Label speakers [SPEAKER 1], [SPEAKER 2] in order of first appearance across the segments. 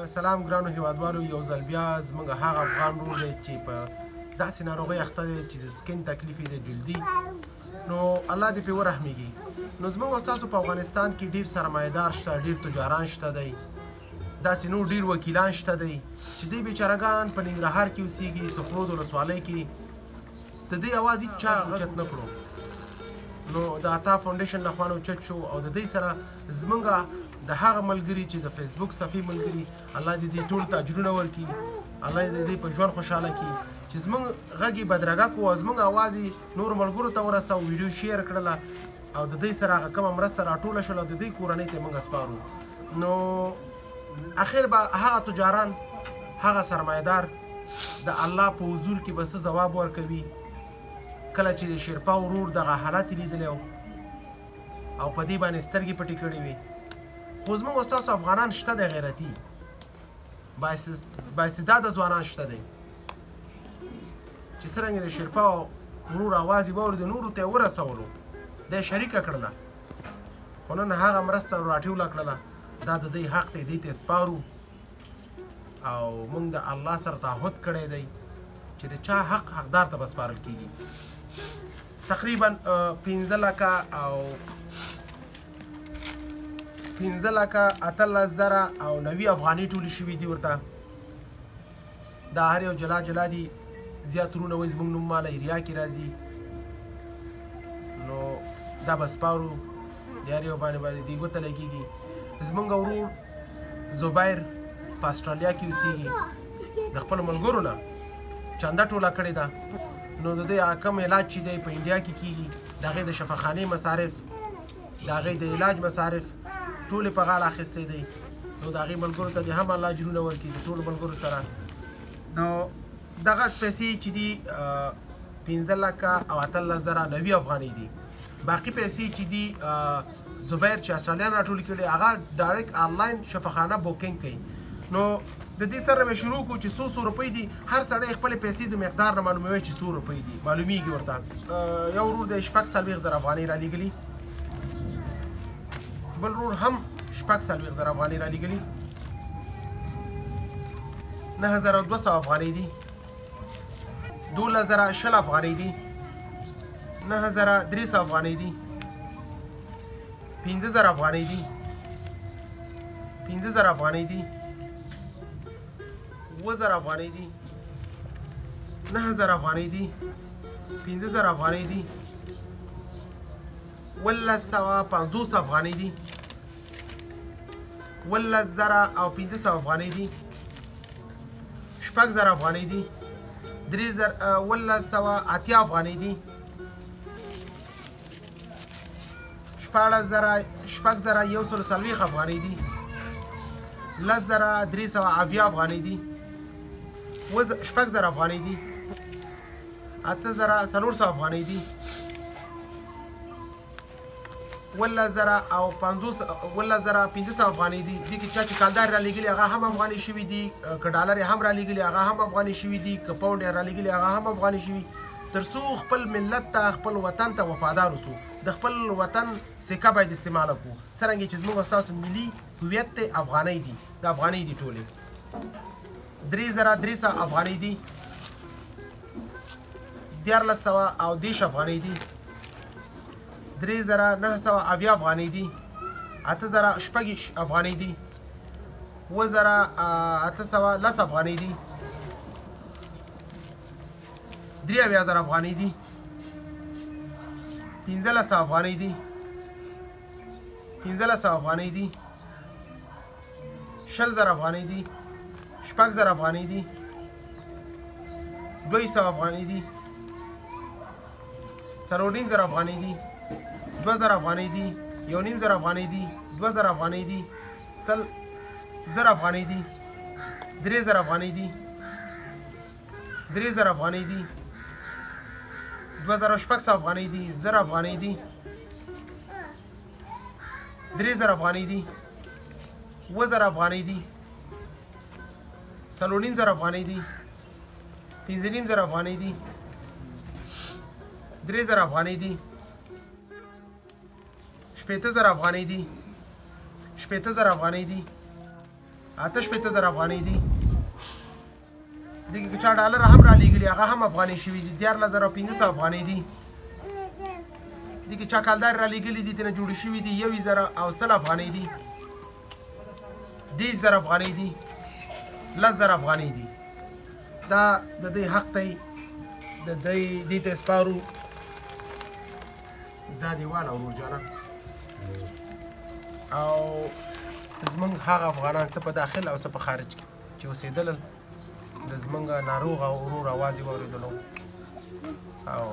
[SPEAKER 1] سلام ګرانو هیوادوالو، یو ځل بیا زموږ هغه افغان ورور دی چې په داسې ناروغۍ اخته دی چې د سکین تکلیف یې دی جلدي، نو الله دې پرې ورحمېږي. نو زموږ او ستاسو په افغانستان کې ډېر سرمایه‌دار شته، ډېر تجاران شته دی، داسې نور ډېر وکیلان شته دی چې دوی بیچارهګان په ننګرهار کې اوسېږي، سخرود ولسوالۍ کې د دې اواز هېڅ چا اوچت نه کړو. نو د عطا فاونډیشن لخوا نه اوچت شو او د دوی سره زموږ د هغه ملګري چې د فیسبوک صفحې ملګري، الله دې دې ټول ته اجرونه ورکړي، الله دې دې په ژوند خوشحاله کړي چې زموږ غږ یې بدرګه کړو او زموږ اواز یې نورو ملګرو ته ورسوو، ویډیو شیر کړله او د دوی سره هغه کومه مرسته راټوله شوله د دوی کورنۍ ته یې موږ سپارو. نو اخر به هغه تجاران، هغه سرمایه‌دار د الله په حضور کې به څه ځواب ورکوي کله چې د شیرپا ورور دغه حالت یې لیدلی او په دې باندې سترګې پټې کړې وي. خو زموږ او ستاسو افغانان شته دی، غیرتي بااستعداده ځوانان شته دی چې څرنګه د شیرپا ورور اواز یې واورېد نورو ته یې ورسولو، دا یې شریکه کړله، خو نن هغه مرسته راټوله کړله، دا د دوی حق دی، دوی ته سپارو او موږ د الله سره تعهد کړی دی چې د چا حق حقدار ته به سپارل کېږي. تقریبا 15,18,000 او 90 افغانۍ ټولې شوي دي ورته. دا هر یو جلا جلا دي، زیات ورونه وایي زموږ نوم ماله ایریا کې راځي، نو دا به سپارو، د هر یو باندې دې ګوته لګېږي. زموږ ورور زبیر په اسټرالیا کې اوسېږي، د خپلو ملګرو نه چنده ټوله کړې ده، نو د دې کم علاج چې دی په انډیا کې کېږي، د هغې د شفاخانې مصارف، د هغې د علاج مصارف ټولې په غاړه اخیستی دی، نو د هغې ملګرو ته دې هم الله اجرونه ورکړي د ټولو ملګرو سره. نو دغه پیسې چې دي 15,18,090 افغانۍ دي. باقي پیسې چې دي زبیر چې اسټرالیا نه راټولې کړي هغه ډایرکټ آنلاین شفاخانه بوکینګ کوي. نو د دې سره به شروع کړو چې څو روپۍ دي، هر سړی خپلې پیسې د مقدار نه معلوموي چې څو روپۍ دي، معلومیږي ورته. یو ورور د 40,000 افغانۍ رالیږلي، بل ورور هم 40,000 افغانۍ رالیږلي، 9,200 افغانۍ دي، 12,000 افغانۍ دي، 9,300 افغانۍ دي، 15,000 افغانۍ دي، 15,000 افغانۍ دي، 7,000 افغانۍ دي، 9,000 افغانۍ دي، 15,000 افغانۍ دي، 1,150 افغانۍ دي، 1,500 افغانۍ دي، 6,000 افغانۍ دي، 1,180 افغانۍ دي، 6,140 افغانۍ دي، 10,320 افغانۍ دي، 6,000 افغانۍ دي، 8,400 افغانۍ دي، 1,500 افغانۍ دي. دې کې چا چې کالدار رالیږلي هغه هم افغانۍ شوي دي، که ډالر یې هم رالیږلي هغه هم افغانۍ شوي دي، که پاونډ یې رالیږلي هغه هم افغانۍ شوي. تر څو خپل ملت ته، خپل وطن ته وفادار اوسو، د خپل وطن سکه باید استعماله کړو، څرنګه چې زموږ ستاسو ملي هویت دی افغانۍ دي، د افغانۍ دي ټولې. 3,300 افغانۍ دي، 1,410 افغانۍ دي، 3,970 افغانۍ دي، 8,000 افغانۍ دي، 7,810 افغانۍ دي، 3,000 افغانۍ دي، 15,000 افغانۍ دي، 15,000 افغانۍ دي، 20,000 افغانۍ دي، 6,000 افغانۍ دي، 200 افغانۍ دي، 3,500 افغانۍ دي، 2,000 افغانۍ دي، 1,500 افغانۍ دي، 2,000 افغانۍ دي، 1,000 افغانۍ دي، 3,000 افغانۍ دي، 3,000 افغانۍ دي، 2,600 افغانۍ دي، 1,000 افغانۍ دي، 3,000 افغانۍ دي، 7,000 افغانۍ دي، 4,500 افغانۍ دي، 5,500 افغانۍ دي، 3,000 افغانۍ دي، 8,000 افغانۍ دي، 8,000 افغانۍ دي، اته شپېته زره افغانۍ دي. دې کې که چا ډالر هم رالیږلي هغه هم افغانۍ شوي دي. 14,500 افغانۍ دي. دې کې چا کالدارې رالیږلي دي ترېنه جوړې شوي دي 1,100 افغانۍ دي. 10,000 افغانۍ دي. 10,000 افغانۍ دي. دا د دې حق دی. د دې ته سپارو. دا دیواله ورور جانه او زمونږ هغه افغانان څه په داخل او څه په خارج کې چې اوسېدل د زمونږ ناروغه ورور اواز یې واورېدلو او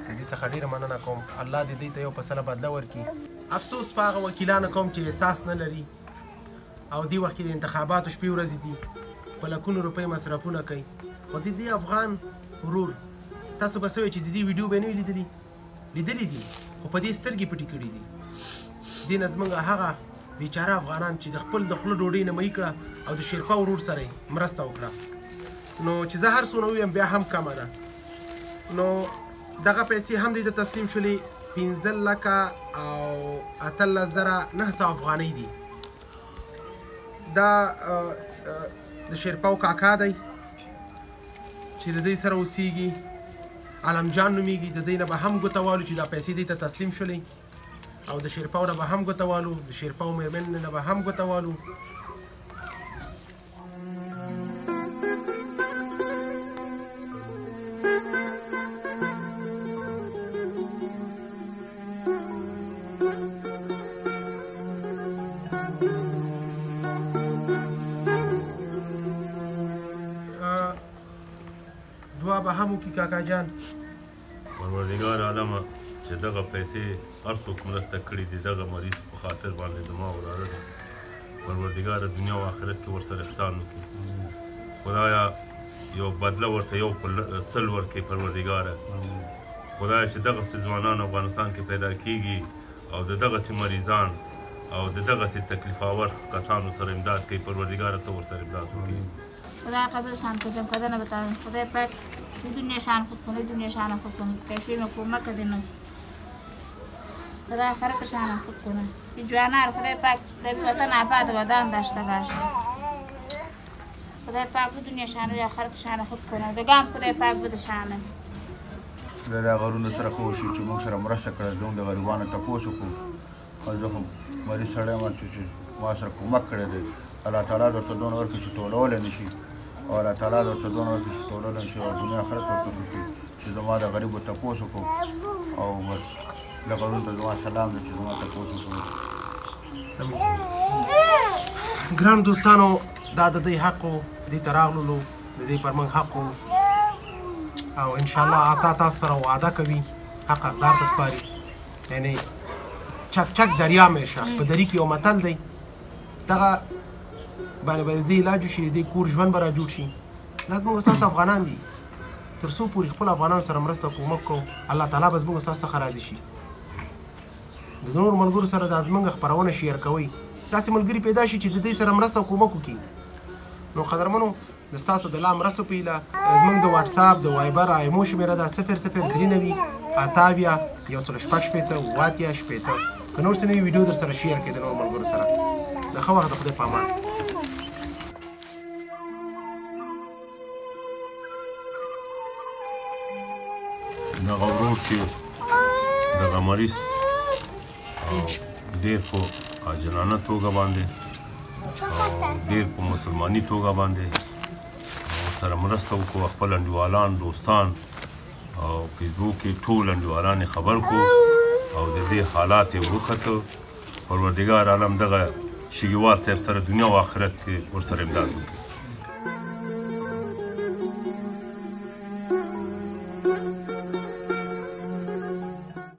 [SPEAKER 1] د دې څخه ډېره مننه کوم. الله دې دوی ته یو فیصله بدله ورکړي. افسوس په هغه وکیلانو کوم چې احساس نه لري او دې وخت کې د انتخاباتو شپې ورځې دي په لکونو روپۍ مصرفونه کوي. خو د دې افغان ورور تاسو به څه وایئ چې د دې ویډیو به نه وي لیدلي؟ لیدلي دي خو په دې سترګې پټې کړي دي. دې نه زموږ هغه بیچاره افغانان چې د خپل د خوله ډوډۍ نه مې کړه او د شیرپا ورور سره یې مرسته وکړه. نو چې زه هر څونه ووایم بیا هم کمه ده. نو دغه پیسې هم دې ته تسلیم شولې 15,18,900 افغانۍ دي. دا د شیرپاو کاکا دی چې د دوی سره اوسیږي. عالم جان نومیږي. د دوی نه به هم ګوته والو چې دا پیسې دوی ته تسلیم شولې او د شیرپاو نه به هم ګوته والو. د شیرپاو مېرمن نه به هم ګوته والو. دعا به هم وکړي کاکا جان.
[SPEAKER 2] پروردګار عالمه چې دغه پیسې هر څوک مرسته کړي دي دغه مریض په خاطر باندې زما وراره دی. پروردګار دنیا او آخرت کې ورسره احسان وکړي. خدایا یو بدله ورته یو په 100 ورکړي پروردګاره. خدایا چې دغسې ځوانان افغانستان کې پیدا کېږي او د دغسې مریضان او د دغسې تکلیف آور کسانو سره امداد کوي. پروردګاره ته ورسره امداد وکړي.
[SPEAKER 3] خدا قبل شان کجم کدن بتایم. خدای پاک دنیا شان خوب کنه. دنیا شان خوب کنه. پیسې مې کومه کدنه. خدا آخرت شان خوب کنه. این جوانان خدای پاک در وطن آباد و ودان داشته باشه. خدای پاک دنیا شان و آخرت شان خوب کنه. بگم خدای پاک بده شانه.
[SPEAKER 4] دا غرونه سره خو شي چې موږ سره مرسته کړې زموږ د غریبانو تپوس وکړو. او زه خو مریض سړی یم چې ما سره کومک کړی دی. الله تعالی درته دونه ورکړي چې ټولولی نه شي او الله تعالی درته دونه ورکړي چې ټولولی نه شي او دنیا آخرت ورته وکړي چې زما د غریبو تپوس وکړو. او بس دغه ورون ته زما سلام دی چې زما تپوس وکړو.
[SPEAKER 1] ګران دوستانو دا د دوی حق و. دې ته راغللو د دوی پر موږ حق و او انشاءالله آقا تاسو سره وعده کوي حق حقدار ته سپاري. یعنې چک چک دریا میشه. په دري کې یو متل دی. دغه باندې به د دې علاج وشي. د دې کور ژوند به را جوړ شي. دا زموږ ستاسو افغانان دي. تر څو پورې خپل افغانانو سره مرسته کومک کوو الله تعالی به زموږ ستاسو څخه راضي شي. د نورو ملګرو سره دا زموږ خپرونه شیر کوئ. داسې ملګري پیدا شي چې د دوی سره مرسته او کومک وکړي. نو قدرمنو د ستاسو د لا مرستو په هیله زموږ د واټساپ د وایبر ایمو شمېره ده 0039 اتاویا 116 اواتیا شپېته. که نور څه نوي ویډیو در سره شیر کړئ د نورو ملګرو سره. د ښه وخت د خدای په امان.
[SPEAKER 2] دغه ورور چې دغه مریض او ډېر په عاجلانه توګه باندې او ډېر په مسلماني توګه باندې سره مرسته وکړو. خپل انډیوالان دوستان او فیسبوک کې ټول انډیوالان خبر کړو او د دې حالات یې وکتو. پروردګار عالم دغه شګیوال صاحب سره دنیا او آخرت کې ورسره امداد وکړي.